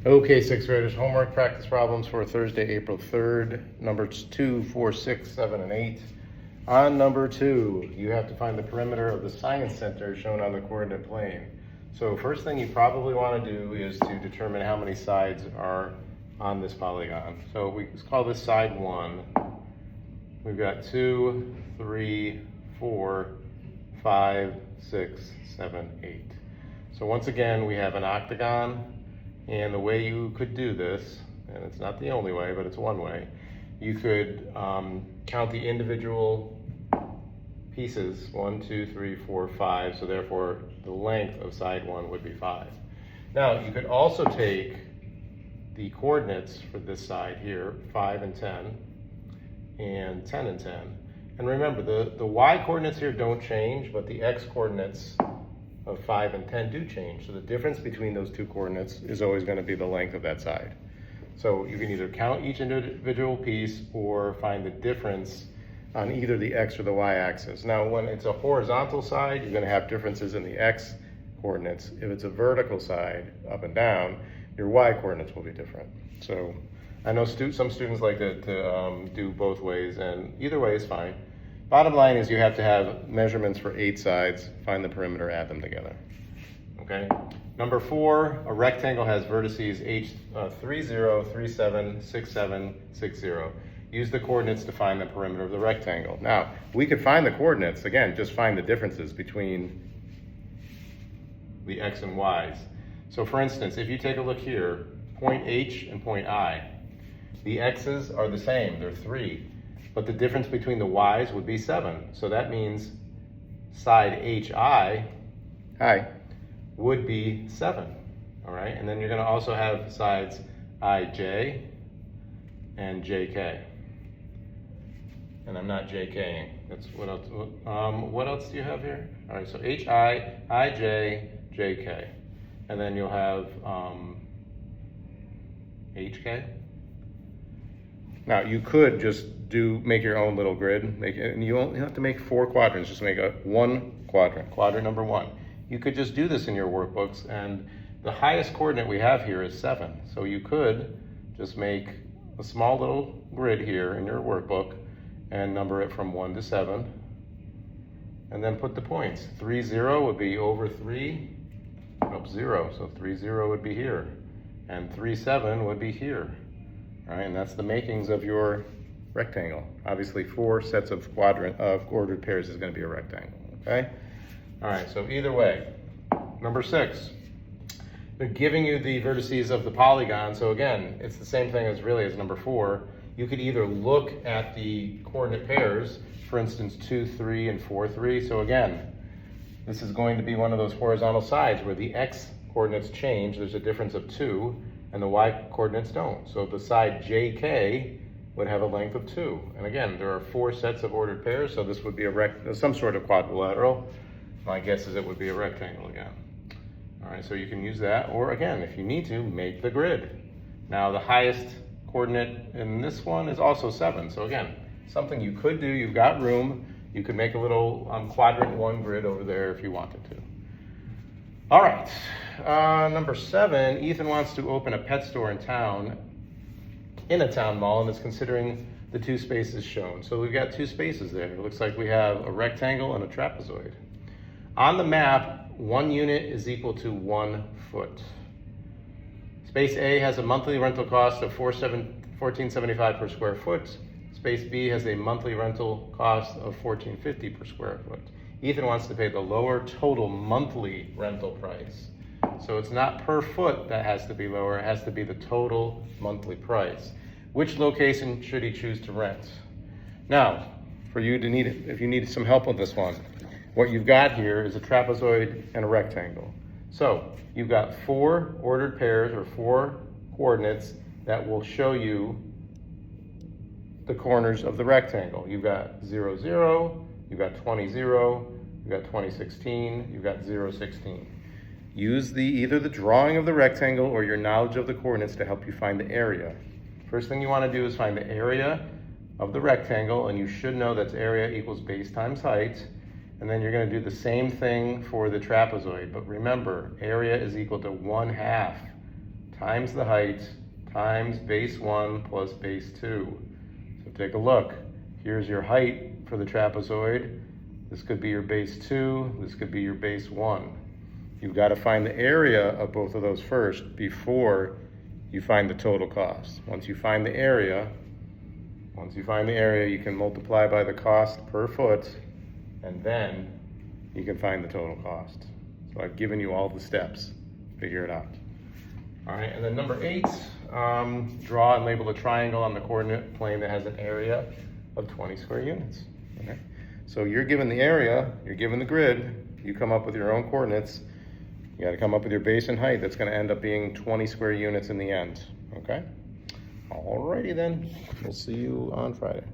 Okay, sixth graders, homework practice problems for Thursday, April 3rd, numbers 2, 4, 6, 7, and 8. On number 2, you have to find the perimeter of the science center shown on the coordinate plane. So first thing you probably want to do is to determine how many sides are on this polygon. So let's call this side 1. We've got 2, 3, 4, 5, 6, 7, 8. So once again, we have an octagon. And the way you could do this, and it's not the only way, but it's one way, you could count the individual pieces, 1, 2, 3, 4, 5, so therefore the length of side 1 would be 5. Now, you could also take the coordinates for this side here, 5 and 10, and 10 and 10. And remember, the y coordinates here don't change, but the x coordinates of 5 and 10 do change. So the difference between those two coordinates is always going to be the length of that side. So you can either count each individual piece or find the difference on either the x or the y axis. Now, when it's a horizontal side, you're going to have differences in the x coordinates. If it's a vertical side, up and down, your y coordinates will be different. So I know some students like to do both ways, and either way is fine. Bottom line is you have to have measurements for 8 sides, find the perimeter, add them together. Okay? Number 4, a rectangle has vertices h 3, 0, 3, 7, 6, 7, 6, 0. Use the coordinates to find the perimeter of the rectangle. Now, we could find the coordinates, again, just find the differences between the x and y's. So for instance, if you take a look here, point H and point I, the x's are the same, they're 3. But the difference between the y's would be 7. So that means side HI would be 7. All right, and then you're going to also have sides IJ and JK. And I'm not JKing. That's what else? What else do you have here? All right, so HI, IJ, JK, and then you'll have HK. Now you could just make your own little grid, and you only have to make 4 quadrants. Just make one quadrant, quadrant number 1. You could just do this in your workbooks, and the highest coordinate we have here is 7. So you could just make a small little grid here in your workbook and number it from 1 to 7, and then put the points. 3, 0 would be over 3, up 0. So 3, 0 would be here, and 3, 7 would be here. All right, and that's the makings of your rectangle. Obviously, 4 sets of ordered pairs is going to be a rectangle, okay? All right, so either way. Number 6, they're giving you the vertices of the polygon. So again, it's the same thing as number 4. You could either look at the coordinate pairs, for instance, 2, 3, and 4, 3. So again, this is going to be one of those horizontal sides where the x coordinates change. There's a difference of 2, and the y coordinates don't. So the side JK would have a length of 2. And again, there are 4 sets of ordered pairs, so this would be some sort of quadrilateral. My guess is it would be a rectangle again. All right, so you can use that, or again, if you need to, make the grid. Now the highest coordinate in this one is also 7. So again, something you could do, you've got room. You could make a little quadrant 1 grid over there if you wanted to. All right, number 7, Ethan wants to open a pet store in a town mall, and is considering the 2 spaces shown. So we've got 2 spaces there. It looks like we have a rectangle and a trapezoid. On the map, 1 unit is equal to 1 foot. Space A has a monthly rental cost of $14.75 per square foot. Space B has a monthly rental cost of $14.50 per square foot. Ethan wants to pay the lower total monthly rental price. So it's not per foot that has to be lower, it has to be the total monthly price. Which location should he choose to rent? Now, if you need some help with this one, what you've got here is a trapezoid and a rectangle. So you've got 4 ordered pairs or 4 coordinates that will show you the corners of the rectangle. You've got 0, 0, you've got 20, 0, you've got 20, 16, you've got 0, 16. Use either the drawing of the rectangle or your knowledge of the coordinates to help you find the area. First thing you want to do is find the area of the rectangle, and you should know that's area equals base times height. And then you're going to do the same thing for the trapezoid. But remember, area is equal to 1/2 times the height times base 1 plus base 2. So take a look. Here's your height for the trapezoid. This could be your base 2. This could be your base 1. You've got to find the area of both of those first before you find the total cost. Once you find the area, you can multiply by the cost per foot, and then you can find the total cost. So I've given you all the steps. Figure it out. All right, and then number 8, draw and label a triangle on the coordinate plane that has an area of 20 square units. Okay? So you're given the area, you're given the grid, you come up with your own coordinates. You got to come up with your base and height. That's going to end up being 20 square units in the end. Okay? Alrighty then. We'll see you on Friday.